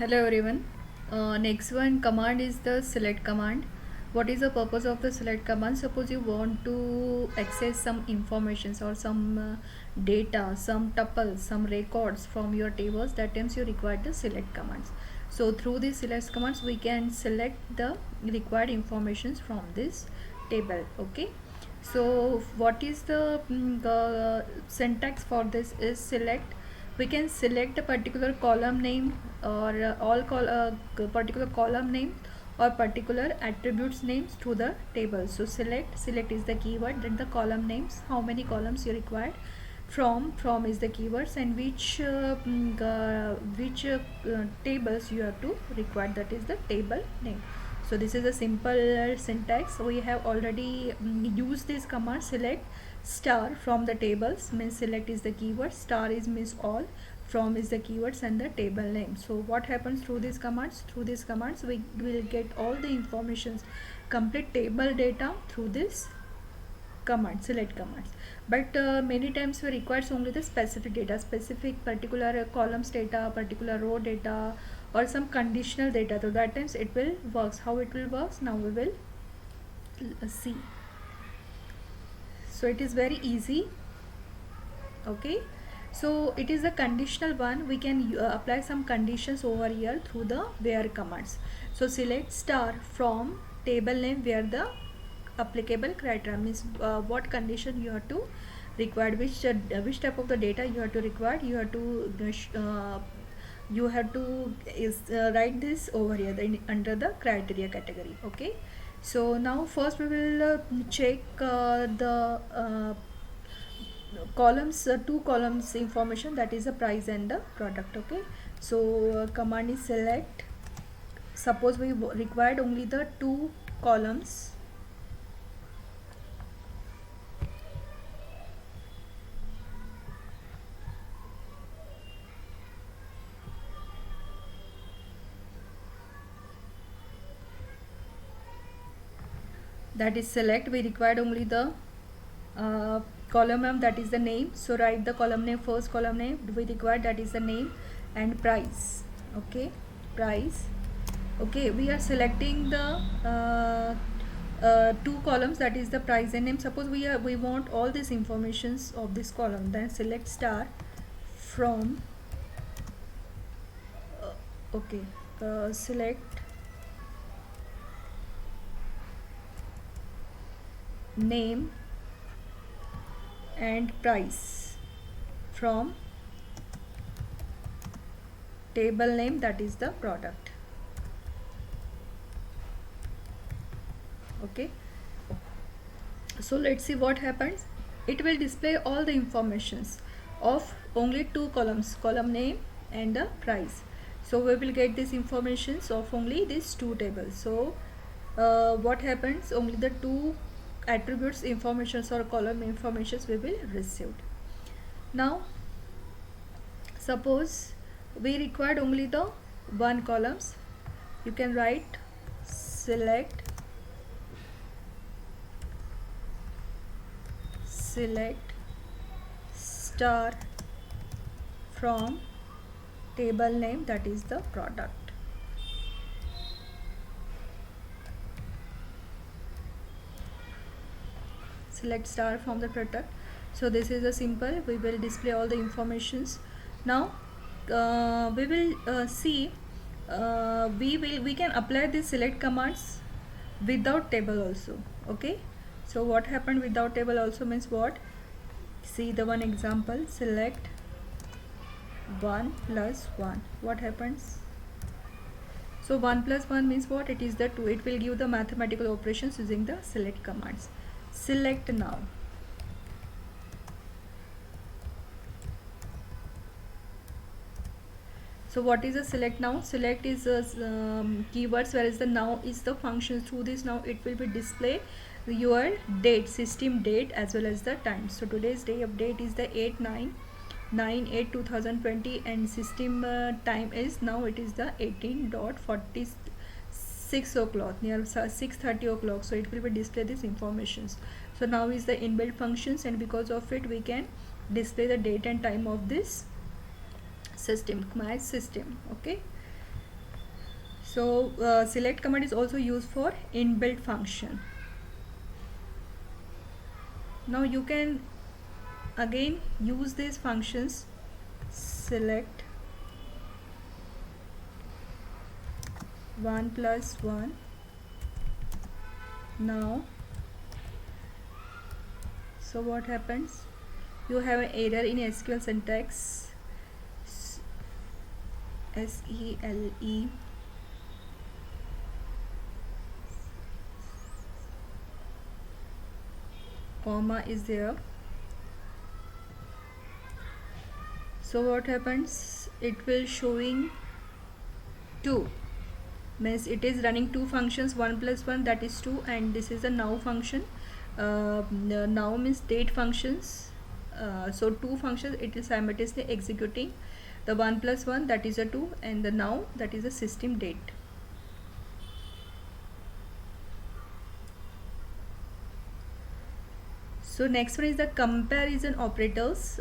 Hello everyone. Next one command is the select command. What is the purpose of the select command? Suppose you want to access some informations or some data, some tuples, some records from your tables. That times you require the select commands. So through these select commands we can select the required informations from this table. Okay. So what is the syntax for this is select. We can select a particular column name or particular column name or particular attributes names to the table. So select is the keyword, then the column names, how many columns you required, from is the keywords, and which tables you have to require, that is the table name. So this is a simple syntax. We have already used this command select star from the tables, means select is the keyword, star is means all, from is the keywords, and the table name. So what happens through these commands? Through these commands we will get all the informations, complete table data through this command, select commands. But many times we requires only the specific data, specific particular columns data, particular row data, or some conditional data. So that times it will works. How it will works now we will see. So it is very easy. Okay, so it is a conditional one. We can apply some conditions over here through the where commands. So select star from table name where the applicable criteria, means what condition you have to require, which type of the data you have to require, you have to write this over here under the criteria category. Okay, so now first we will check the columns, two columns information, that is the price and the product. Okay, so command is select. Suppose we required only the two columns. That is select. We required only the column name, that is the name. So write the column name, first column name we required, that is the name, and price. Okay, price. Okay, we are selecting the two columns, that is the price and name. Suppose we want all these informations of this column, then select star from okay, select name and price from table name, that is the product. Okay, so let's see what happens. It will display all the informations of only two columns, column name and the price. So we will get these informations of only these two tables. So what happens, only the two attributes informations or column informations we will receive. Now suppose we required only the one columns, you can write select star from table name, that is the product. Select star from the product. So this is a simple, we will display all the informations. Now we will see we can apply these select commands without table also. Okay, so what happened without table also means what? See the one example, select 1 plus 1, what happens? So 1 plus 1 means what? It is the 2. It will give the mathematical operations using the select commands. Select now. So what is a select now? Select is keywords, whereas the now is the function. Through this now it will be display your date, system date, as well as the time. So today's day of date is the 8/9/2020 and system time is now it is the 18:46 o'clock, near 6:30 o'clock. So it will be display these informations. So now is the inbuilt functions, and because of it we can display the date and time of this system, my system. Okay, So select command is also used for inbuilt function. Now you can again use these functions. Select 1 plus 1. Now, so what happens? You have an error in SQL syntax. SELE comma is there. So what happens? It will showing 2, means it is running two functions, 1 plus 1, that is 2, and this is a now function. Now means date functions. So two functions, it is simultaneously executing. The 1 plus 1, that is a 2, and the now, that is a system date. So next one is the comparison operators.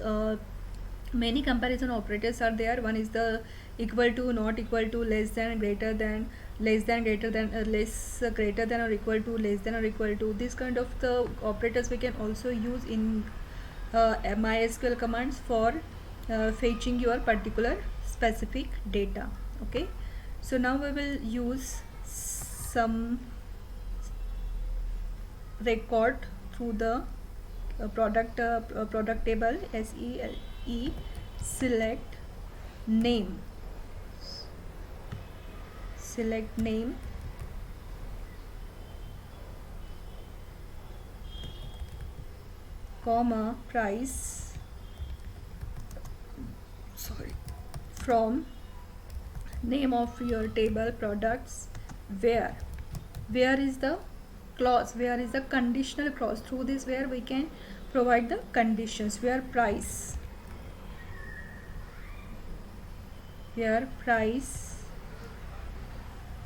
Many comparison operators are there. One is the equal to, not equal to, less than, greater than, less than, greater than, less, greater than or equal to, less than or equal to. This kind of the operators we can also use in MySQL commands for fetching your particular specific data. Okay, so now we will use some record through the product table. SELE select name, comma price, from name of your table products, where is the clause, where is the conditional clause. Through this where we can provide the conditions, where price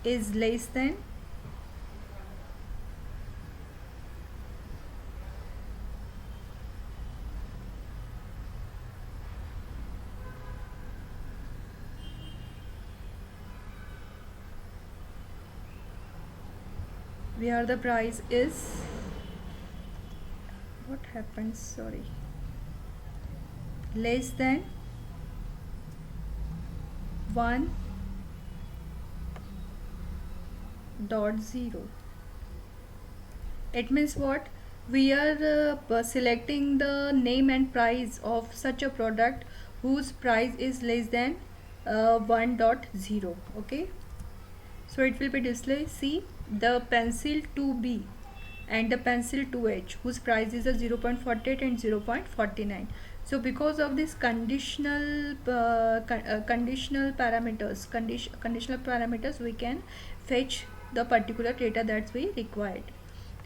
is less than where the price is, what happens, sorry, less than 1.0. It means what? We are selecting the name and price of such a product whose price is less than 1.0. Okay, so it will be displayed. See, the pencil 2B and the pencil 2H whose price is a 0.48 and 0.49. So because of this conditional parameters, we can fetch the particular data that we required.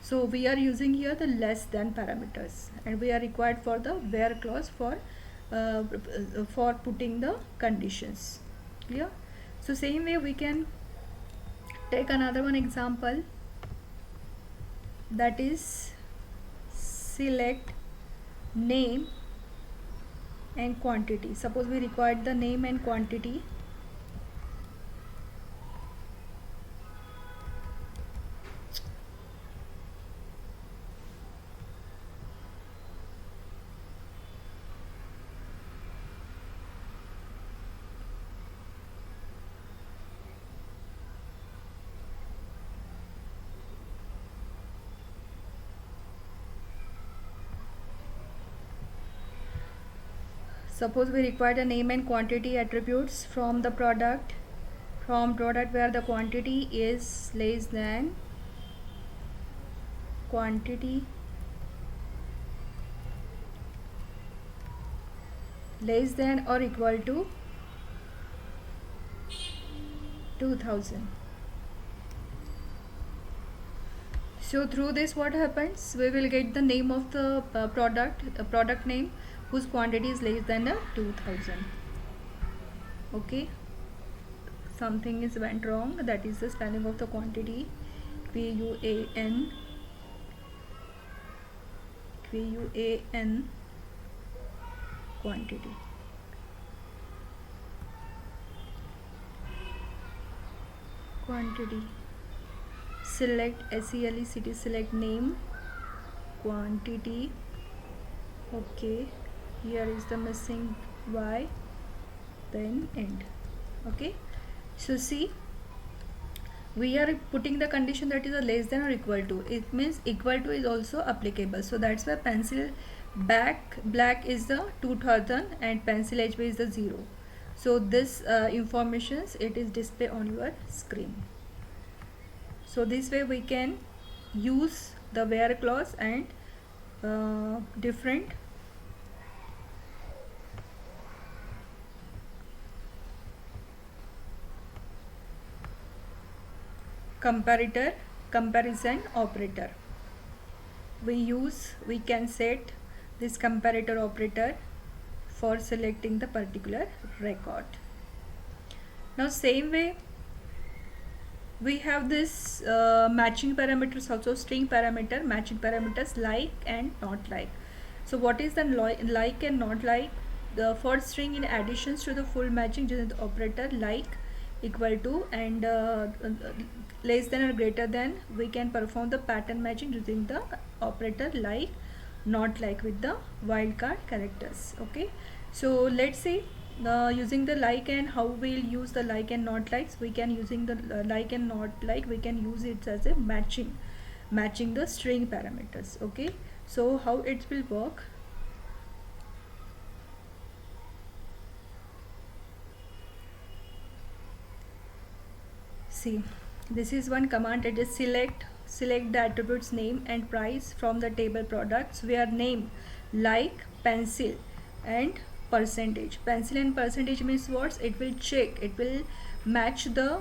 So we are using here the less than parameters, and we are required for the where clause for putting the conditions. Clear? So same way we can take another one example, that is select name and quantity. Suppose we required the name and quantity. Suppose we require the name and quantity attributes from the product, where the quantity is less than or equal to 2000. So through this what happens, we will get the name of the product name whose quantity is less than 2000. Okay, something is went wrong, that is the spelling of the quantity. QUAN quantity. quantity, select SELECT, select name, quantity. Okay, here is the missing y, then end. Okay, so see, we are putting the condition that is a less than or equal to. It means equal to is also applicable, so that's why pencil black is the 2000 and pencil HB is the 0. So this informations it is display on your screen. So this way we can use the where clause and different comparison operator. We can set this comparator operator for selecting the particular record. Now same way we have this matching parameters also, string parameter, matching parameters like and not like. So what is the like and not like? The for string, in additions to the full matching, using the operator like, equal to and less than or greater than, we can perform the pattern matching using the operator like, not like with the wildcard characters. Okay, so let's see using the like and how we'll use the like and not likes. We can using the like and not like, we can use it as a matching the string parameters. Okay, so how it will work? See, this is one command. It is select the attributes name and price from the table products where name, like, pencil and percentage. Pencil and percentage means what? It will check, it will match the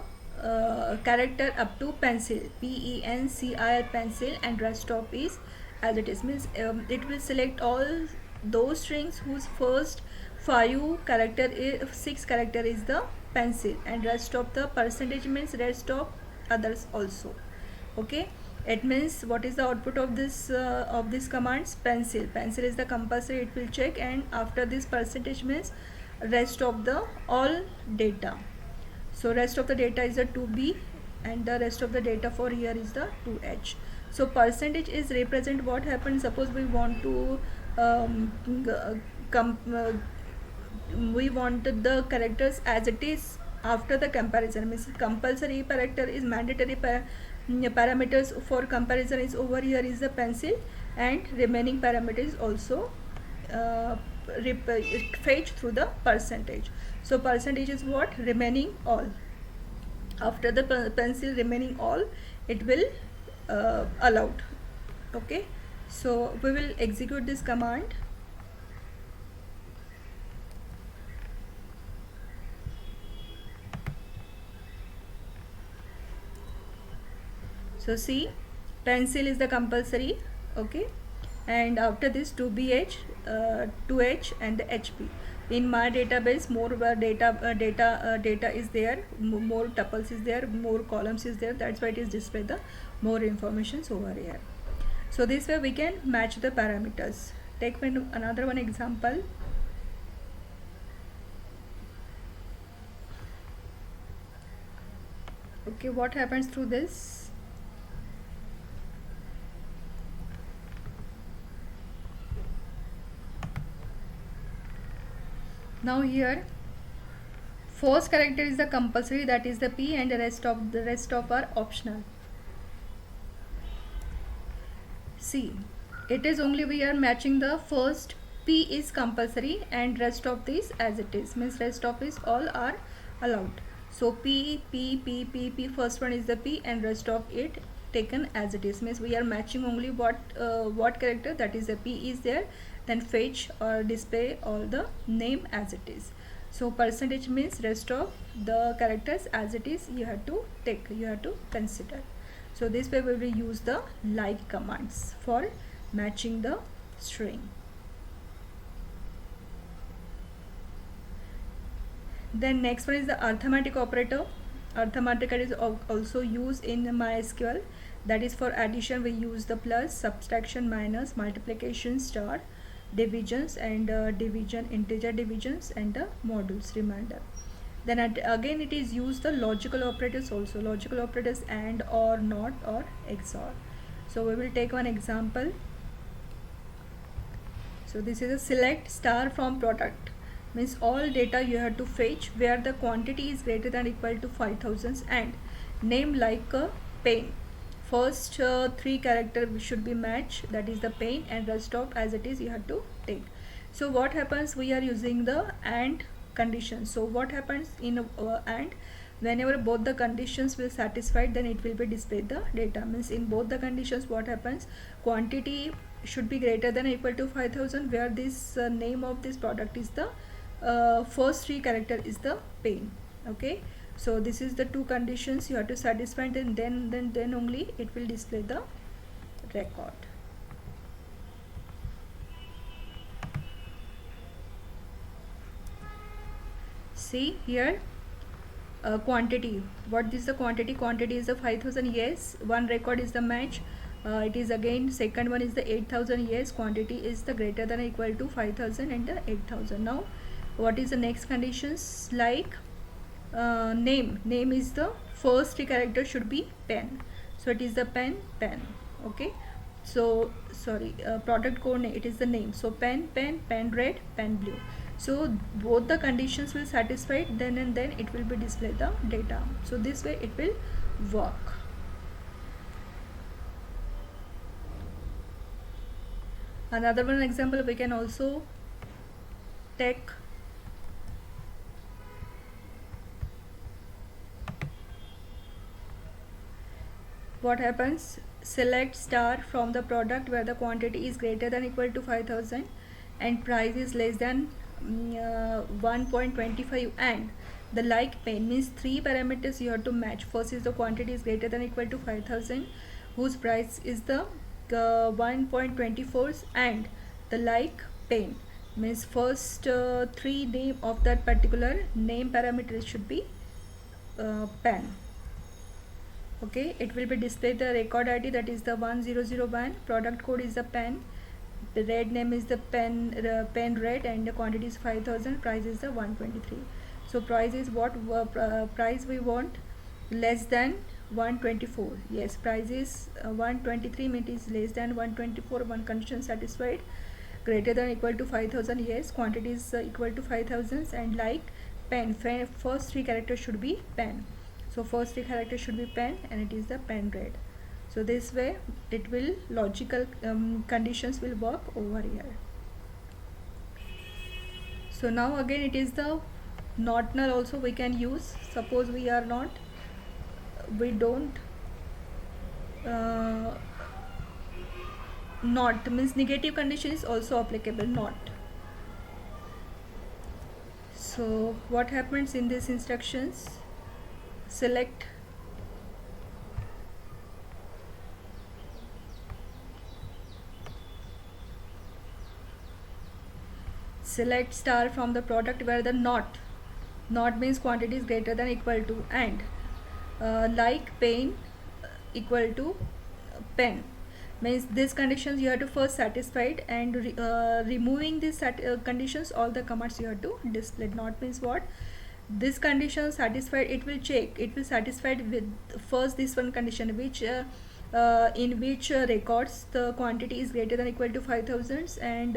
character up to pencil, PENCIL, pencil, and rest of is as it is. Means it will select all those strings whose first 6 character is the pencil, and rest of the percentage means rest of others also. Okay, it means what is the output of this commands? Pencil is the compulsory, it will check, and after this percentage means rest of the all data. So rest of the data is a 2b and the rest of the data for here is the 2h. So percentage is represent what happens. Suppose we want to we wanted the characters as it is after the comparison. Means compulsory character is mandatory parameters for comparison is over here is the pencil, and remaining parameters also fetch through the percentage. So percentage is what? Remaining all. After the pencil remaining all, it will allowed. Okay, so we will execute this command. So see, pencil is the compulsory. Okay, and after this 2bh, 2h and the hp. In my database more data is there, more tuples is there, more columns is there, that's why it is display the more informations over here. So this way we can match the parameters. Take another one example. Okay, what happens through this? Now here first character is the compulsory, that is the P, and the rest of are optional. See, it is only we are matching the first P is compulsory and rest of these as it is, means rest of is all are allowed. So P, first one is the P and rest of it taken as it is, means we are matching only what character, that is the P is there, then fetch or display all the name as it is. So percentage means rest of the characters as it is, you have to take, you have to consider. So this way we will use the like commands for matching the string. Then next one is the arithmetic operator. Arithmetic is also used in MySQL. That is for addition we use the plus, subtraction minus, multiplication star, divisions and division, integer divisions, and the modules remainder. Then again it is used the logical operators also, logical operators and, or, not, or XOR. So we will take one example. So this is a select star from product, means all data you have to fetch where the quantity is greater than equal to 5000 and name like a pen. First three character should be matched, that is the pen, and rest of as it is you have to take. So what happens, we are using the AND condition. So what happens in AND, whenever both the conditions will satisfied, then it will be displayed the data. Means in both the conditions what happens, quantity should be greater than or equal to 5000 where this name of this product is the first three character is the pen. Okay, so this is the two conditions you have to satisfy, and then only it will display the record. See here, quantity, what is the quantity, quantity is the 5000, yes, one record is the match. It is again second one is the 8000, yes, quantity is the greater than or equal to 5000 and the 8000. Now what is the next conditions, like name is the first three character should be pen, so it is the pen. Okay, so sorry, product code name, it is the name, so pen red, pen blue. So both the conditions will satisfy, then it will be display the data. So this way it will work. Another one example we can also take. What happens, select star from the product where the quantity is greater than equal to 5000 and price is less than 1.25 and the like pen, means three parameters you have to match. First is the quantity is greater than equal to 5000 whose price is the 1.24 and the like pen, means first three name of that particular name parameter should be pen. Okay, it will be displayed the record ID, that is the 1001, product code is the pen, the red name is the pen red, and the quantity is 5000, price is the 123. So price is what price we want, less than 124, yes, price is 123, means it is less than 124, one condition satisfied, greater than equal to 5000, yes, quantity is equal to 5000 and like pen, first three characters should be pen. So first three characters should be pen and it is the pen red. So this way it will logical conditions will work over here. So now again it is the not null also we can use. Suppose we don't not, means negative condition is also applicable, not. So what happens in these instructions, select star from the product where the not means quantity is greater than equal to and like pen equal to pen, means these conditions you have to first satisfied, and removing these conditions all the commands you have to display. Not means what, this condition satisfied, it will check, it will satisfied with first this one condition which in which records the quantity is greater than equal to 5000 and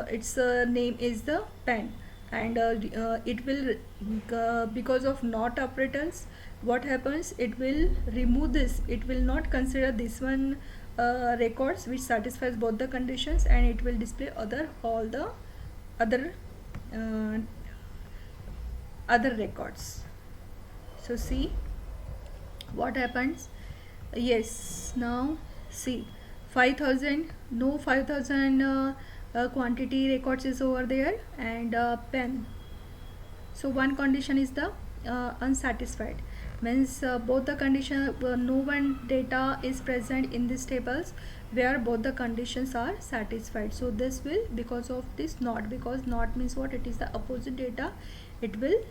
its name is the pen, and it will because of not operators what happens, it will remove this, it will not consider this one records which satisfies both the conditions, and it will display all the other records. So see what happens, yes, now see 5000, no 5000 quantity records is over there, and pen, so one condition is the unsatisfied, means both the condition no one data is present in these tables where both the conditions are satisfied. So this will, because of this not, because not means what, it is the opposite data, it will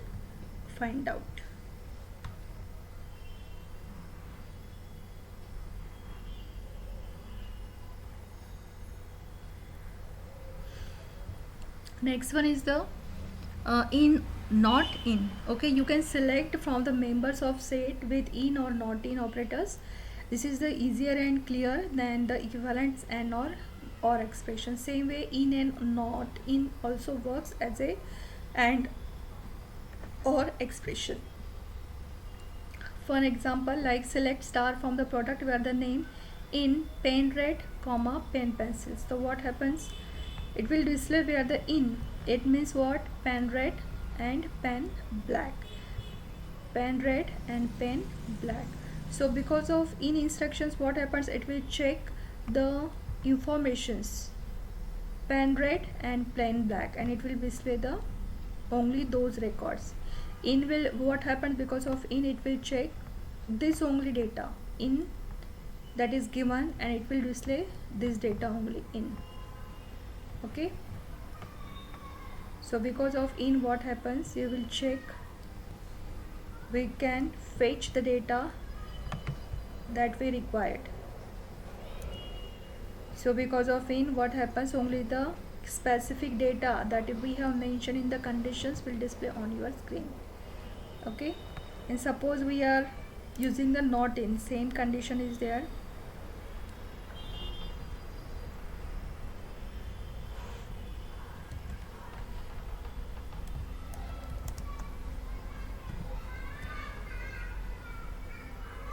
find out. Next one is the in not in. Okay, you can select from the members of set with in or not in operators. This is the easier and clear than the equivalents and or expression. Same way, in and not in also works as a and or expression. For an example, like select star from the product where the name in pen red comma pen pencils. So what happens, it will display where the in, it means what, pen red and pen black, pen red and pen black. So because of in instructions, what happens, it will check the informations pen red and pen black, and it will display the only those records. In will, what happens, because of in, it will check this only data in that is given, and it will display this data only in. Okay, so because of in, what happens, you will check, we can fetch the data that we required. So because of in, what happens, only the specific data that we have mentioned in the conditions will display on your screen. Okay, and suppose we are using the not in, same condition is there.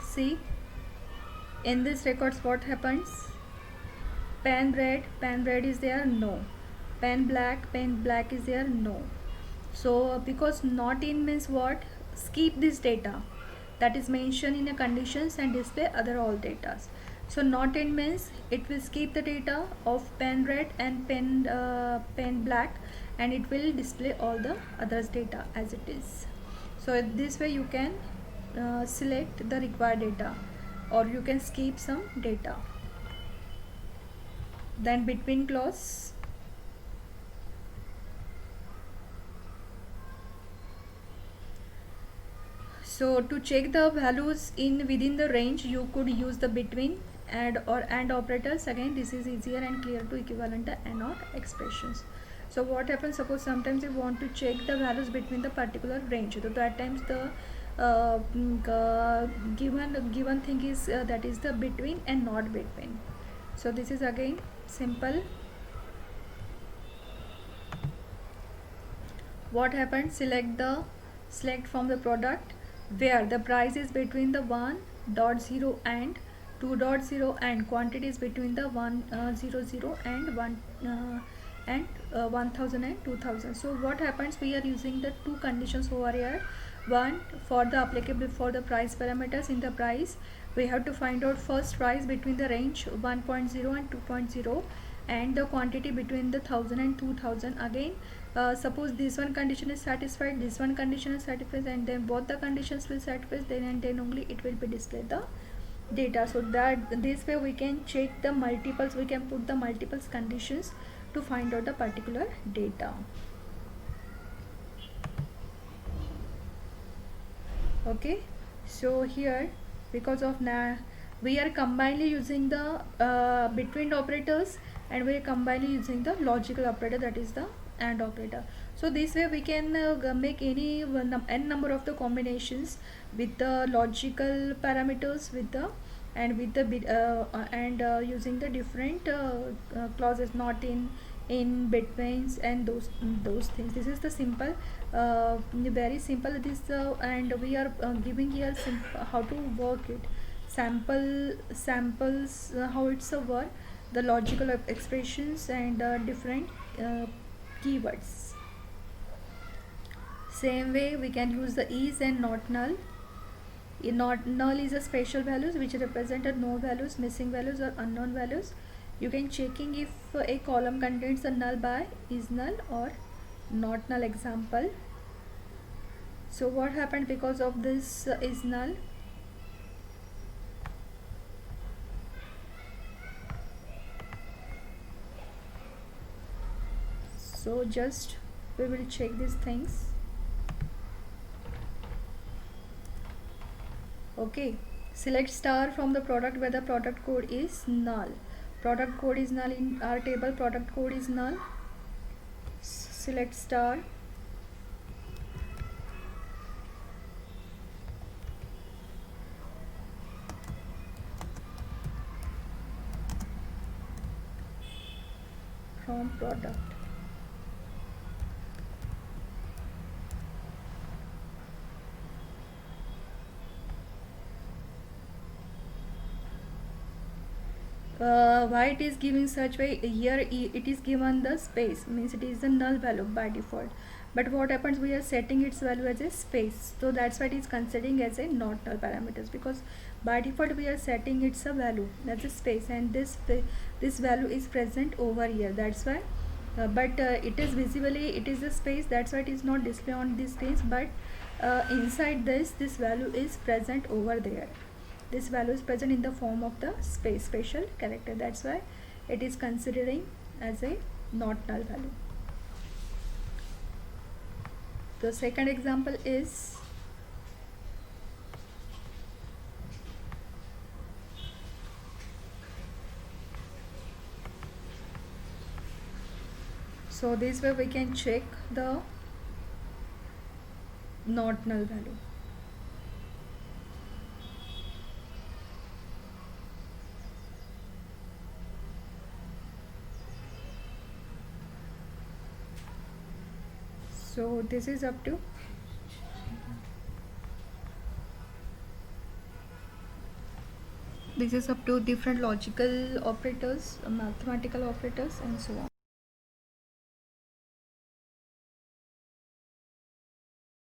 See, in this records, what happens, pen red is there, no. Pen black is there, no. So because not in means what, skip this data that is mentioned in the conditions and display other all data. So not in means it will skip the data of pen red and pen black, and it will display all the others data as it is. So this way you can select the required data, or you can skip some data. Then between clause, so to check the values in within the range, you could use the between and or and operators. Again, this is easier and clear to equivalent to and or expressions. So what happens, suppose sometimes you want to check the values between the particular range, so that times the given thing is that is the between and not between. So this is again simple. What happens, select from the product where the price is between the 1.0 and 2.0 and quantity is between the 100 and 1000 and 2000. So what happens, we are using the two conditions over here. One, for the applicable for the price parameters, in the price we have to find out first price between the range 1.0 and 2.0, and the quantity between the 1000 and 2000. Again, suppose this one condition is satisfied, this one condition is satisfied, and then both the conditions will satisfy, then only it will be displayed the data. So that this way we can check the multiples, we can put the multiples conditions to find out the particular data. Okay, so here because of we are combinedly using the between operators, and we are combinedly using the logical operator, that is the AND operator. So this way we can make any n number of the combinations with the logical parameters with the and with the using the different clauses, not in betweens and those things. This is the simple, very simple this, and we are giving here how to work it, samples, how it's a work, the logical expressions and different keywords. Same way we can use the is and not null. Not null is a special values which represented no values, missing values or unknown values. You can checking if a column contains a null by is null or not null. Example, so what happened, because of this is null, so just we will check these things. Okay, select star from the product where the product code is null. Product code is null in our table, product code is null. Select star. from product. Why it is giving such way? Here it is given the space, means it is the null value by default, but what happens, we are setting its value as a space, so that's why it is considering as a not null parameters, because by default we are setting its a value as a space, and this value is present over here, that's why but it is visibly, it is a space, that's why it is not display on this screen, but inside this value is present over there. This value is present in the form of the space, special character, that's why it is considering as a not null value. The second example is so this way we can check the not null value. So this is up to different logical operators, mathematical operators, and so on.